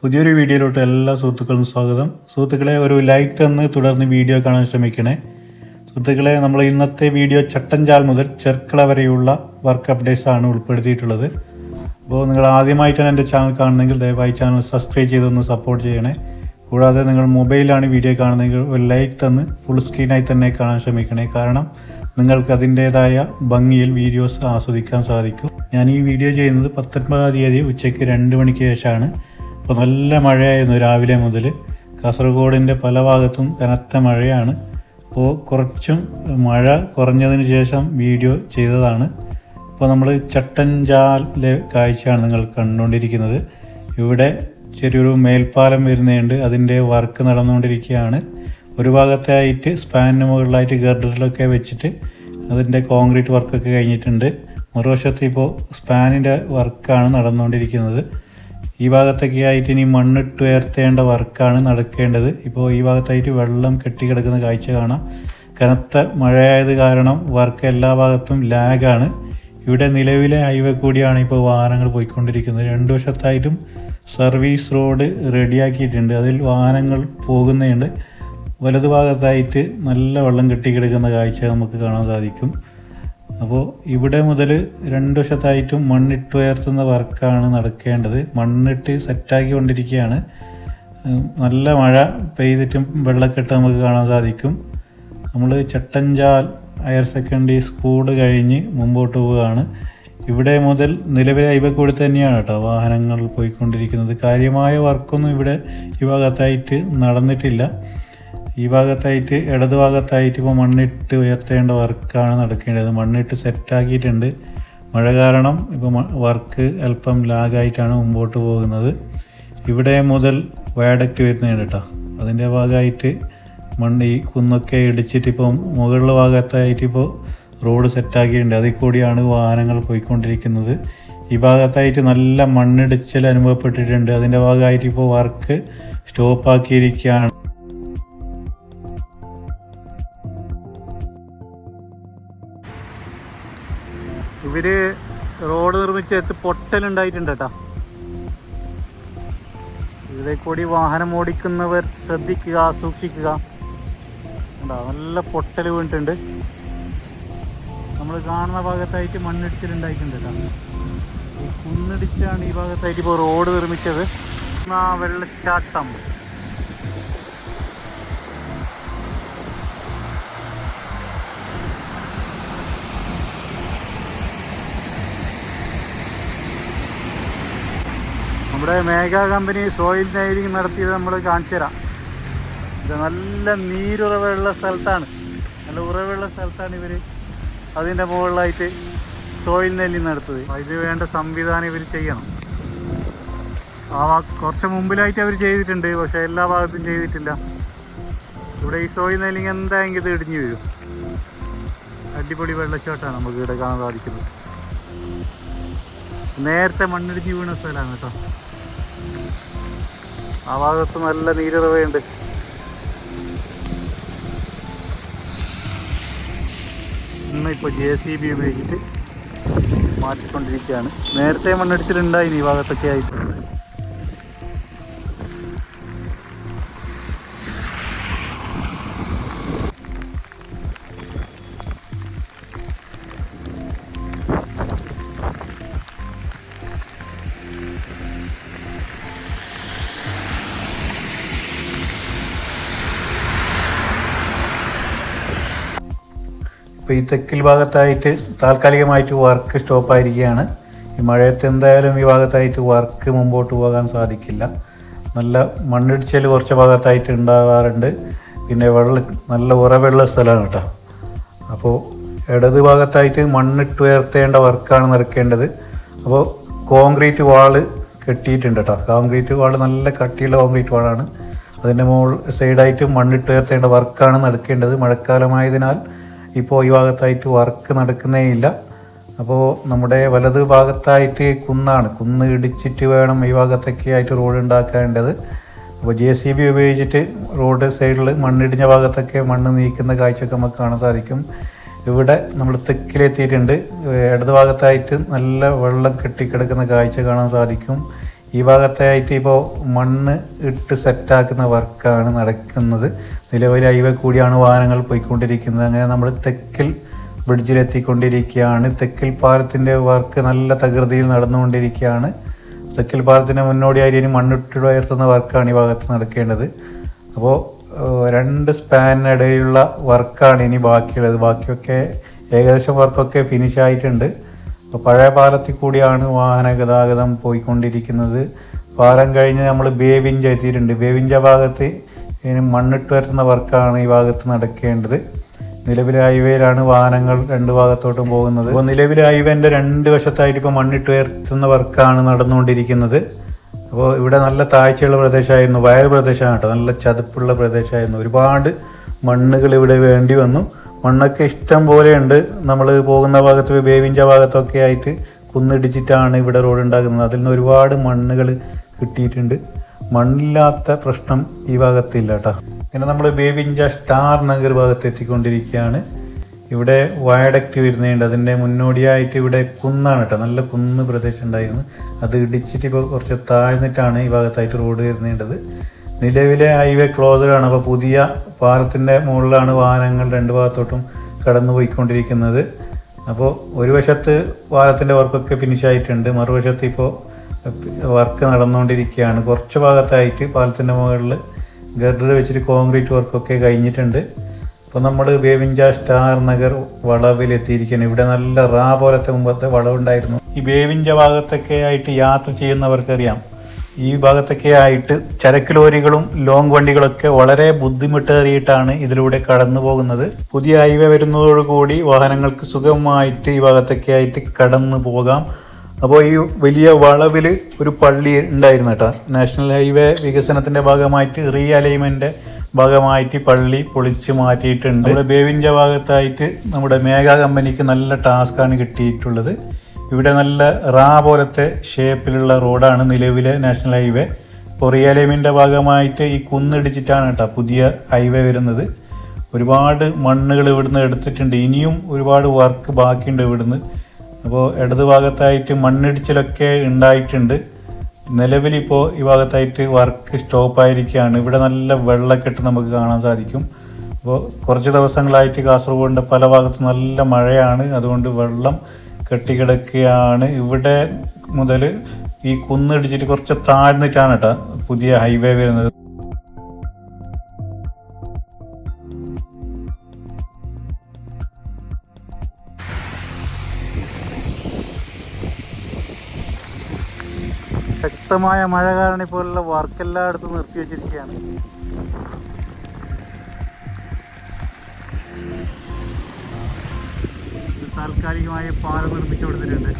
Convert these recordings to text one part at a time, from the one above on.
പുതിയൊരു വീഡിയോയിലോട്ട് എല്ലാ സുഹൃത്തുക്കളും സ്വാഗതം. സുഹൃത്തുക്കളെ, ഒരു ലൈക്ക് തന്ന് തുടർന്ന് വീഡിയോ കാണാൻ ശ്രമിക്കണേ. സുഹൃത്തുക്കളെ, നമ്മൾ ഇന്നത്തെ വീഡിയോ ചട്ടഞ്ചാൽ മുതൽ ചെർക്കള വരെയുള്ള വർക്ക് അപ്ഡേറ്റ്സ് ആണ് ഉൾപ്പെടുത്തിയിട്ടുള്ളത്. അപ്പോൾ നിങ്ങൾ ആദ്യമായിട്ടാണ് എൻ്റെ ചാനൽ കാണുന്നതെങ്കിൽ ദയവായി ചാനൽ സബ്സ്ക്രൈബ് ചെയ്തൊന്ന് സപ്പോർട്ട് ചെയ്യണേ. കൂടാതെ നിങ്ങൾ മൊബൈലാണ് വീഡിയോ കാണുന്നതെങ്കിൽ ഒരു ലൈക്ക് തന്ന് ഫുൾ സ്ക്രീനായി തന്നെ കാണാൻ ശ്രമിക്കണേ. കാരണം നിങ്ങൾക്ക് അതിൻ്റേതായ ഭംഗിയിൽ വീഡിയോസ് ആസ്വദിക്കാൻ സാധിക്കും. ഞാൻ ഈ വീഡിയോ ചെയ്യുന്നത് 19-ാം തീയതി ഉച്ചയ്ക്ക് 2 മണിക്ക് ശേഷമാണ്. അപ്പോൾ നല്ല മഴയായിരുന്നു രാവിലെ മുതൽ. കാസർഗോഡിൻ്റെ പല ഭാഗത്തും കനത്ത മഴയാണ്. അപ്പോൾ കുറച്ചും മഴ കുറഞ്ഞതിന് ശേഷം വീഡിയോ ചെയ്തതാണ്. അപ്പോൾ നമ്മൾ ചട്ടഞ്ചാലിലെ കാഴ്ചയാണ് നിങ്ങൾ കണ്ടുകൊണ്ടിരിക്കുന്നത്. ഇവിടെ ചെറിയൊരു മേൽപ്പാലം വരുന്നുണ്ട്, അതിൻ്റെ വർക്ക് നടന്നുകൊണ്ടിരിക്കുകയാണ്. ഒരു ഭാഗത്തായിട്ട് സ്പാനിന് മുകളിലായിട്ട് ഗർഡറിലൊക്കെ വെച്ചിട്ട് അതിൻ്റെ കോൺക്രീറ്റ് വർക്കൊക്കെ കഴിഞ്ഞിട്ടുണ്ട്. മറുവശത്ത് ഇപ്പോൾ സ്പാനിൻ്റെ വർക്കാണ് നടന്നുകൊണ്ടിരിക്കുന്നത്. ഈ ഭാഗത്തൊക്കെ ആയിട്ട് ഇനി മണ്ണിട്ട് ഉയർത്തേണ്ട വർക്കാണ് നടക്കേണ്ടത്. ഇപ്പോൾ ഈ ഭാഗത്തായിട്ട് വെള്ളം കെട്ടിക്കിടക്കുന്ന കാഴ്ച കാണാം. കനത്ത മഴയായത് കാരണം വർക്ക് എല്ലാ ഭാഗത്തും ലാഗാണ്. ഇവിടെ നിലവിലെ ഹൈവേ കൂടിയാണ് ഇപ്പോൾ വാഹനങ്ങൾ പോയിക്കൊണ്ടിരിക്കുന്നത്. 2 വശത്തായിട്ടും സർവീസ് റോഡ് റെഡിയാക്കിയിട്ടുണ്ട്, അതിൽ വാഹനങ്ങൾ പോകുന്നുണ്ട്. വലതുഭാഗത്തായിട്ട് നല്ല വെള്ളം കെട്ടിക്കിടക്കുന്ന കാഴ്ച നമുക്ക് കാണാൻ സാധിക്കും. അപ്പോൾ ഇവിടെ മുതൽ 2 വശത്തായിട്ടും മണ്ണിട്ട് ഉയർത്തുന്ന വർക്കാണ് നടക്കേണ്ടത്. മണ്ണിട്ട് സെറ്റാക്കി കൊണ്ടിരിക്കുകയാണ്. നല്ല മഴ പെയ്തിട്ടും വെള്ളക്കെട്ട് നമുക്ക് കാണാൻ സാധിക്കും. നമ്മൾ ചട്ടഞ്ചാൽ ഹയർ സെക്കൻഡറി സ്കൂൾ കഴിഞ്ഞ് മുമ്പോട്ട് പോവുകയാണ്. ഇവിടെ മുതൽ നിലവിലെ ഹൈവേ കൂടി തന്നെയാണ് കേട്ടോ വാഹനങ്ങൾ പോയിക്കൊണ്ടിരിക്കുന്നത്. കാര്യമായ വർക്കൊന്നും ഇവിടെ ഈ ഭാഗത്തായിട്ട് നടന്നിട്ടില്ല. ഈ ഭാഗത്തായിട്ട് ഇടതുഭാഗത്തായിട്ട് ഇപ്പോൾ മണ്ണിട്ട് ഉയർത്തേണ്ട വർക്കാണ് നടക്കേണ്ടത്. മണ്ണിട്ട് സെറ്റാക്കിയിട്ടുണ്ട്. മഴ കാരണം ഇപ്പോൾ വർക്ക് അല്പം ലാഗായിട്ടാണ് മുമ്പോട്ട് പോകുന്നത്. ഇവിടെ മുതൽ വയഡക്റ്റ് വരുന്നുണ്ട് കേട്ടോ. അതിൻ്റെ ഭാഗമായിട്ട് മണ്ണ് ഈ കുന്നൊക്കെ ഇടിച്ചിട്ട് ഇപ്പോൾ മുകളിലെ ഭാഗത്തായിട്ട് ഇപ്പോൾ റോഡ് സെറ്റാക്കിയിട്ടുണ്ട്. അതിൽ കൂടിയാണ് വാഹനങ്ങൾ പോയിക്കൊണ്ടിരിക്കുന്നത്. ഈ ഭാഗത്തായിട്ട് നല്ല മണ്ണിടിച്ചൽ അനുഭവപ്പെട്ടിട്ടുണ്ട്. അതിൻ്റെ ഭാഗമായിട്ട് ഇപ്പോൾ വർക്ക് സ്റ്റോപ്പാക്കിയിരിക്കുകയാണ്. ഇവർ റോഡ് നിർമ്മിച്ചെടുത്ത് പൊട്ടലുണ്ടായിട്ടുണ്ട് കേട്ടോ. ഇതിലെ കൂടി വാഹനം ഓടിക്കുന്നവർ ശ്രദ്ധിക്കുക, സൂക്ഷിക്കുക. നല്ല പൊട്ടൽ വീണിട്ടുണ്ട്. നമ്മൾ കാണുന്ന ഭാഗത്തായിട്ട് മണ്ണിടിച്ചിലുണ്ടായിട്ടുണ്ട് കേട്ടോ. ഈ കുന്നിടിച്ചാണ് ഈ ഭാഗത്തായിട്ട് ഇപ്പോൾ റോഡ് നിർമ്മിച്ചത്. വെള്ളച്ചാട്ടം നമ്മുടെ മേഘ കമ്പനി സോയിൽ നൈലിംഗ് നടത്തിയത് നമ്മൾ കാണിച്ചു തരാം. ഇത് നല്ല നീരുറവുള്ള സ്ഥലത്താണ്, നല്ല ഉറവുള്ള സ്ഥലത്താണ് ഇവർ അതിൻ്റെ മുകളിലായിട്ട് സോയിൽ നെല്ലിങ് നടത്തുന്നത്. ഇത് വേണ്ട സംവിധാനം ഇവർ ചെയ്യണം. കുറച്ച് മുമ്പിലായിട്ട് അവർ ചെയ്തിട്ടുണ്ട്, പക്ഷേ എല്ലാ ഭാഗത്തും ചെയ്തിട്ടില്ല. ഇവിടെ ഈ സോയിൽ നെല്ലിങ് എന്തായെങ്കിലും ഇത് ഇടിഞ്ഞു വരും. അടിപൊളി വെള്ളച്ചാട്ടമാണ് നമുക്ക് ഇവിടെ കാണാൻ സാധിക്കുന്നത്. നേരത്തെ മണ്ണിടിഞ്ഞ് വീണ സ്ഥലമാണ് കേട്ടോ. ആ ഭാഗത്ത് നല്ല നീരുറവയുണ്ട്. ഇന്നിപ്പോൾ JCB ഉപയോഗിച്ചിട്ട് മാറ്റിക്കൊണ്ടിരിക്കുകയാണ്. നേരത്തെ മണ്ണിടിച്ചിലുണ്ടായിന് ഈ ഭാഗത്തൊക്കെ ആയിട്ട്. ഇപ്പോൾ ഈ തെക്കിൽ ഭാഗത്തായിട്ട് താൽക്കാലികമായിട്ട് വർക്ക് സ്റ്റോപ്പായിരിക്കുകയാണ്. ഈ മഴയത്ത് എന്തായാലും ഈ ഭാഗത്തായിട്ട് വർക്ക് മുമ്പോട്ട് പോകാൻ സാധിക്കില്ല. നല്ല മണ്ണിടിച്ചൽ കുറച്ച് ഭാഗത്തായിട്ട് ഉണ്ടാകാറുണ്ട്. പിന്നെ നല്ല ഉറവുള്ള സ്ഥലമാണ് കേട്ടോ. അപ്പോൾ ഇടത് ഭാഗത്തായിട്ട് മണ്ണിട്ട് ഉയർത്തേണ്ട വർക്കാണ് നടക്കേണ്ടത്. അപ്പോൾ കോൺക്രീറ്റ് വാള് കെട്ടിയിട്ടുണ്ട് കേട്ടോ. കോൺക്രീറ്റ് വാള് നല്ല കട്ടിയുള്ള കോൺക്രീറ്റ് വാളാണ്. അതിൻ്റെ സൈഡായിട്ട് മണ്ണിട്ട് ഉയർത്തേണ്ട വർക്കാണ് നടക്കേണ്ടത്. മഴക്കാലമായതിനാൽ ഇപ്പോൾ ഈ ഭാഗത്തായിട്ട് വർക്ക് നടക്കുന്നേ ഇല്ല. അപ്പോൾ നമ്മുടെ വലത് ഭാഗത്തായിട്ട് കുന്ന് ഇടിച്ചിട്ട് വേണം ഈ ഭാഗത്തൊക്കെ ആയിട്ട് റോഡ് ഉണ്ടാക്കേണ്ടത്. അപ്പോൾ JCB ഉപയോഗിച്ചിട്ട് റോഡ് സൈഡിൽ മണ്ണിടിഞ്ഞ ഭാഗത്തൊക്കെ മണ്ണ് നീക്കുന്ന കാഴ്ചയൊക്കെ നമുക്ക് കാണാൻ സാധിക്കും. ഇവിടെ നമ്മൾ തെക്കിലെത്തിയിട്ടുണ്ട്. ഇടത് ഭാഗത്തായിട്ട് നല്ല വെള്ളം കെട്ടിക്കിടക്കുന്ന കാഴ്ച കാണാൻ സാധിക്കും. ഈ ഭാഗത്തായിട്ട് ഇപ്പോൾ മണ്ണ് ഇട്ട് സെറ്റാക്കുന്ന വർക്കാണ് നടക്കുന്നത്. നിലവിൽ ഹൈവേ കൂടിയാണ് വാഹനങ്ങൾ പോയിക്കൊണ്ടിരിക്കുന്നത്. അങ്ങനെ നമ്മൾ തെക്കിൽ ബ്രിഡ്ജിലെത്തിക്കൊണ്ടിരിക്കുകയാണ്. തെക്കിൽ പാലത്തിൻ്റെ വർക്ക് നല്ല തകൃതിയിൽ നടന്നുകൊണ്ടിരിക്കുകയാണ്. തെക്കിൽ പാലത്തിന് മുന്നോടിയായി ഇനി മണ്ണിട്ട് ഉയർത്തുന്ന വർക്കാണ് ഈ ഭാഗത്ത് നടക്കേണ്ടത്. അപ്പോൾ 2 സ്പാനിനിടയിലുള്ള വർക്കാണ് ഇനി ബാക്കിയുള്ളത്. ബാക്കിയൊക്കെ ഏകദേശം വർക്കൊക്കെ ഫിനിഷ് ആയിട്ടുണ്ട്. അപ്പോൾ പഴയ പാലത്തിൽ കൂടിയാണ് വാഹന ഗതാഗതം പോയിക്കൊണ്ടിരിക്കുന്നത്. പാലം കഴിഞ്ഞ് നമ്മൾ ബേവിഞ്ച എത്തിയിട്ടുണ്ട്. ബേവിഞ്ച ഭാഗത്ത് ഇനി മണ്ണിട്ട് വരുത്തുന്ന വർക്കാണ് ഈ ഭാഗത്ത് നടക്കേണ്ടത്. നിലവിലെ ഹൈവേയിലാണ് വാഹനങ്ങൾ 2 ഭാഗത്തോട്ടും പോകുന്നത്. അപ്പോൾ നിലവിലെ ഹൈവേൻ്റെ 2 വശത്തായിട്ട് ഇപ്പോൾ മണ്ണിട്ട് ഉയർത്തുന്ന വർക്കാണ് നടന്നുകൊണ്ടിരിക്കുന്നത്. അപ്പോൾ ഇവിടെ നല്ല താഴ്ചയുള്ള പ്രദേശമായിരുന്നു, വയൽ പ്രദേശമാണ് കേട്ടോ, നല്ല ചതുപ്പുള്ള പ്രദേശമായിരുന്നു. ഒരുപാട് മണ്ണുകൾ ഇവിടെ വേണ്ടി വന്നു. മണ്ണൊക്കെ ഇഷ്ടം പോലെയുണ്ട്. നമ്മൾ പോകുന്ന ഭാഗത്ത് ബേവിഞ്ച ഭാഗത്തൊക്കെ ആയിട്ട് കുന്നിടിച്ചിട്ടാണ് ഇവിടെ റോഡ് ഉണ്ടാക്കുന്നത്. അതിൽ നിന്ന് ഒരുപാട് മണ്ണുകൾ കിട്ടിയിട്ടുണ്ട്. മണ്ണില്ലാത്ത പ്രശ്നം ഈ ഭാഗത്തില്ല കേട്ടോ. പിന്നെ നമ്മൾ ബേവിഞ്ച സ്റ്റാർ നഗർ ഭാഗത്ത് എത്തിക്കൊണ്ടിരിക്കുകയാണ്. ഇവിടെ വയഡക്റ്റ് വരുന്നുണ്ട്. അതിൻ്റെ മുന്നോടിയായിട്ട് ഇവിടെ കുന്നാണ് കേട്ടോ, നല്ല കുന്ന് പ്രദേശം ഉണ്ടായിരുന്നു. അത് ഇടിച്ചിട്ട് ഇപ്പോൾ കുറച്ച് താഴ്ന്നിട്ടാണ് ഈ ഭാഗത്തായിട്ട് റോഡ് വരുന്നേണ്ടത്. നിലവിലെ ഹൈവേ ക്ലോസ്ഡാണ്. അപ്പോൾ പുതിയ പാലത്തിൻ്റെ മുകളിലാണ് വാഹനങ്ങൾ 2 ഭാഗത്തോട്ടും കടന്നു പോയിക്കൊണ്ടിരിക്കുന്നത്. അപ്പോൾ ഒരു വശത്ത് പാലത്തിൻ്റെ വർക്കൊക്കെ ഫിനിഷ് ആയിട്ടുണ്ട്, മറുവശത്ത് ഇപ്പോൾ വർക്ക് നടന്നുകൊണ്ടിരിക്കുകയാണ്. കുറച്ച് ഭാഗത്തായിട്ട് പാലത്തിൻ്റെ മുകളിൽ ഗർഡർ വെച്ചിട്ട് കോൺക്രീറ്റ് വർക്കൊക്കെ കഴിഞ്ഞിട്ടുണ്ട്. അപ്പോൾ നമ്മൾ ബേവിഞ്ച സ്റ്റാർ നഗർ വളവിലെത്തിയിരിക്കുകയാണ്. ഇവിടെ നല്ല പോലത്തെ മുമ്പത്തെ വളവുണ്ടായിരുന്നു. ഈ ബേവിഞ്ച ഭാഗത്തൊക്കെ ആയിട്ട് യാത്ര ചെയ്യുന്നവർക്കറിയാം, ഈ ഭാഗത്തൊക്കെ ആയിട്ട് ചരക്ക് ലോറികളും ലോങ് വണ്ടികളൊക്കെ വളരെ ബുദ്ധിമുട്ടേറിയിട്ടാണ് ഇതിലൂടെ കടന്നു പോകുന്നത്. പുതിയ ഹൈവേ വരുന്നതോടുകൂടി വാഹനങ്ങൾക്ക് സുഗമമായിട്ട് ഈ ഭാഗത്തൊക്കെ ആയിട്ട് കടന്നു പോകാം. അപ്പോൾ ഈ വലിയ വളവിൽ ഒരു പള്ളി ഉണ്ടായിരുന്നു കേട്ടോ. നാഷണൽ ഹൈവേ വികസനത്തിൻ്റെ ഭാഗമായിട്ട് അലൈൻമെൻറ്റിൻ്റെ ഭാഗമായിട്ട് പള്ളി പൊളിച്ച് മാറ്റിയിട്ടുണ്ട്. ഇവിടെ ബേവിഞ്ച ഭാഗത്തായിട്ട് നമ്മുടെ മേഘ കമ്പനിക്ക് നല്ല ടാസ്ക്കാണ് കിട്ടിയിട്ടുള്ളത്. ഇവിടെ നല്ല പോലത്തെ ഷേപ്പിലുള്ള റോഡാണ് നിലവിലെ നാഷണൽ ഹൈവേ. ഇപ്പോൾ അലൈൻമെൻറ്റിൻ്റെ ഭാഗമായിട്ട് ഈ കുന്നിടിച്ചിട്ടാണ് കേട്ടോ പുതിയ ഹൈവേ വരുന്നത്. ഒരുപാട് മണ്ണുകൾ ഇവിടുന്ന് എടുത്തിട്ടുണ്ട്. ഇനിയും ഒരുപാട് വർക്ക് ബാക്കിയുണ്ട് ഇവിടുന്ന്. അപ്പോൾ ഇടത് ഭാഗത്തായിട്ട് മണ്ണിടിച്ചിലൊക്കെ ഉണ്ടായിട്ടുണ്ട്. നിലവിലിപ്പോൾ ഈ ഭാഗത്തായിട്ട് വർക്ക് സ്റ്റോപ്പായിരിക്കുകയാണ്. ഇവിടെ നല്ല വെള്ളക്കെട്ട് നമുക്ക് കാണാൻ സാധിക്കും. അപ്പോൾ കുറച്ച് ദിവസങ്ങളായിട്ട് കാസർഗോഡിൻ്റെ പല ഭാഗത്തും നല്ല മഴയാണ്. അതുകൊണ്ട് വെള്ളം കെട്ടിക്കിടക്കുകയാണ്. ഇവിടെ മുതൽ ഈ കുന്നിടിച്ചിട്ട് കുറച്ച് താഴ്ന്നിട്ടാണ് കേട്ടോ പുതിയ ഹൈവേ വരുന്നത്. ശക്തമായ മഴ കാരണം ഇപ്പോഴുള്ള വർക്ക് എല്ലായിടത്തും നിർത്തി വെച്ചിരിക്കുകയാണ്. താൽക്കാലികമായി പാലം നിർമ്മിച്ചു കൊടുത്തിട്ടുണ്ട്.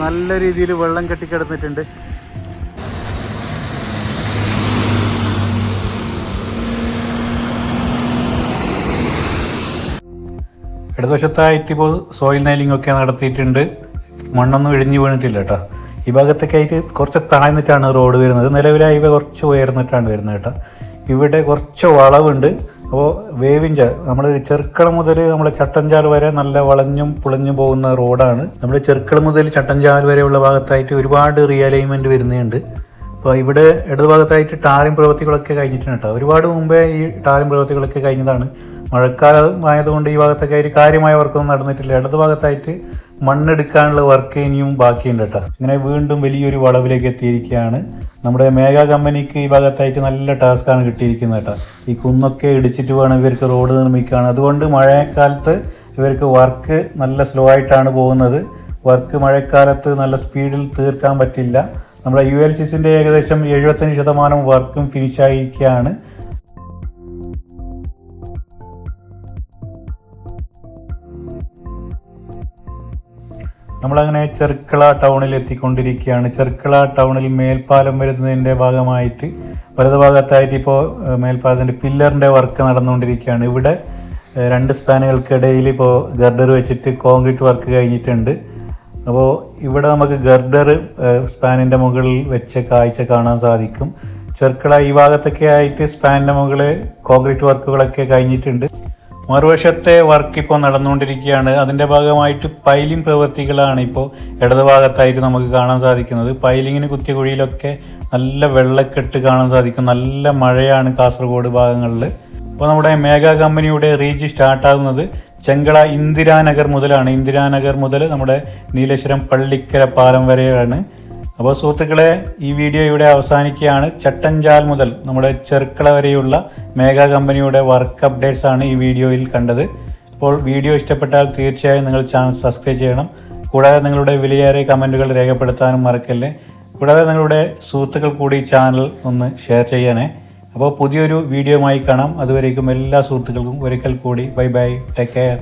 നല്ല രീതിയിൽ വെള്ളം കെട്ടിക്കിടന്നിട്ടുണ്ട്. ഇടതുവശത്തായിട്ട് ഇപ്പോൾ സോയിൽ നൈലിംഗ് ഒക്കെ നടത്തിയിട്ടുണ്ട്. മണ്ണൊന്നും ഇടിഞ്ഞു വീണിട്ടില്ല കേട്ടോ. ഈ ഭാഗത്തൊക്കെ ആയിട്ട് കുറച്ച് താഴ്ന്നിട്ടാണ് റോഡ് വരുന്നത്. നിലവിലെ ഹൈവേ കുറച്ച് ഉയർന്നിട്ടാണ് വരുന്നത് കേട്ടോ. ഇവിടെ കുറച്ച് വളവുണ്ട്. അപ്പോൾ വേവിഞ്ച നമ്മൾ ചെർക്കള മുതൽ നമ്മൾ ചട്ടഞ്ചാൽ വരെ നല്ല വളഞ്ഞും പുളഞ്ഞും പോകുന്ന റോഡാണ്. നമ്മൾ ചെർക്കള മുതൽ ചട്ടഞ്ചാൽ വരെയുള്ള ഭാഗത്തായിട്ട് ഒരുപാട് അലൈൻമെൻറ്റ് വരുന്നുണ്ട്. അപ്പോൾ ഇവിടെ ഇടതുഭാഗത്തായിട്ട് ടാറിംഗ് പ്രവൃത്തികളൊക്കെ കഴിഞ്ഞിട്ടുണ്ട് കേട്ടോ. ഒരുപാട് മുമ്പേ ഈ ടാറിംഗ് പ്രവൃത്തികളൊക്കെ കഴിഞ്ഞതാണ്. മഴക്കാലമായതുകൊണ്ട് ഈ ഭാഗത്തൊക്കെ ആയിട്ട് കാര്യമായ വർക്കൊന്നും നടന്നിട്ടില്ല. ഇടതുഭാഗത്തായിട്ട് മണ്ണെടുക്കാനുള്ള വർക്ക് ഇനിയും ബാക്കിയുണ്ട് കേട്ടോ. ഇങ്ങനെ വീണ്ടും വലിയൊരു വളവിലേക്ക് എത്തിയിരിക്കുകയാണ്. നമ്മുടെ മേഘ കമ്പനിക്ക് ഈ ഭാഗത്തായിട്ട് നല്ല ടാസ്ക്കാണ് കിട്ടിയിരിക്കുന്നത് കേട്ടോ. ഈ കുന്നൊക്കെ ഇടിച്ചിട്ട് വേണം ഇവർക്ക് റോഡ് നിർമ്മിക്കാൻ. അതുകൊണ്ട് മഴക്കാലത്ത് ഇവർക്ക് വർക്ക് നല്ല സ്ലോ ആയിട്ടാണ് പോകുന്നത്. വർക്ക് മഴക്കാലത്ത് നല്ല സ്പീഡിൽ തീർക്കാൻ പറ്റില്ല. നമ്മുടെ ULCCൻ്റെ ഏകദേശം 75% വർക്കും ഫിനിഷായിരിക്കുകയാണ്. നമ്മളങ്ങനെ ചെർക്കള ടൗണിൽ എത്തിക്കൊണ്ടിരിക്കുകയാണ്. ചെർക്കള ടൗണിൽ മേൽപ്പാലം വരുന്നതിൻ്റെ ഭാഗമായിട്ട് വലതുഭാഗത്തായിട്ട് ഇപ്പോൾ മേൽപ്പാലത്തിൻ്റെ പില്ലറിൻ്റെ വർക്ക് നടന്നുകൊണ്ടിരിക്കുകയാണ്. ഇവിടെ 2 സ്പാനുകൾക്കിടയിൽ ഇപ്പോൾ ഗർഡർ വെച്ചിട്ട് കോൺക്രീറ്റ് വർക്ക് കഴിഞ്ഞിട്ടുണ്ട്. അപ്പോൾ ഇവിടെ നമുക്ക് ഗർഡർ സ്പാനിൻ്റെ മുകളിൽ വെച്ച കാഴ്ച കാണാൻ സാധിക്കും. ചെർക്കള ഈ ഭാഗത്തൊക്കെ ആയിട്ട് സ്പാനിൻ്റെ മുകളിൽ കോൺക്രീറ്റ് വർക്കുകളൊക്കെ കഴിഞ്ഞിട്ടുണ്ട്. മറുവശത്തെ വർക്ക് ഇപ്പോൾ നടന്നുകൊണ്ടിരിക്കുകയാണ്. അതിൻ്റെ ഭാഗമായിട്ട് പൈലിംഗ് പ്രവൃത്തികളാണ് ഇപ്പോൾ ഇടതുഭാഗത്തായിട്ട് നമുക്ക് കാണാൻ സാധിക്കുന്നത്. പൈലിങ്ങിന് കുത്തിയ കുഴിയിലൊക്കെ നല്ല വെള്ളക്കെട്ട് കാണാൻ സാധിക്കും. നല്ല മഴയാണ് കാസർഗോഡ് ഭാഗങ്ങളിൽ. അപ്പോൾ നമ്മുടെ മേഘ കമ്പനിയുടെ റീച്ച് സ്റ്റാർട്ടാകുന്നത് ചെങ്കള ഇന്ദിരാനഗർ മുതലാണ്. ഇന്ദിരാനഗർ മുതൽ നമ്മുടെ നീലേശ്വരം പള്ളിക്കര പാലം വരെയാണ്. അപ്പോൾ സുഹൃത്തുക്കളെ, ഈ വീഡിയോ ഇവിടെ അവസാനിക്കുകയാണ്. ചട്ടഞ്ചാൽ മുതൽ നമ്മുടെ ചെർക്കള വരെയുള്ള മേഘ കമ്പനിയുടെ വർക്ക് അപ്ഡേറ്റ്സ് ആണ് ഈ വീഡിയോയിൽ കണ്ടത്. അപ്പോൾ വീഡിയോ ഇഷ്ടപ്പെട്ടാൽ തീർച്ചയായും നിങ്ങൾ ചാനൽ സബ്സ്ക്രൈബ് ചെയ്യണം. കൂടാതെ നിങ്ങളുടെ വിലയേറിയ കമൻറ്റുകൾ രേഖപ്പെടുത്താനും മറക്കല്ലേ. കൂടാതെ നിങ്ങളുടെ സുഹൃത്തുക്കൾ കൂടി ചാനൽ ഒന്ന് ഷെയർ ചെയ്യണേ. അപ്പോൾ പുതിയൊരു വീഡിയോയുമായി കാണാം. അതുവരേക്കും എല്ലാ സുഹൃത്തുക്കൾക്കും ഒരിക്കൽ കൂടി ബൈ ബൈ, ടേക്ക് കെയർ.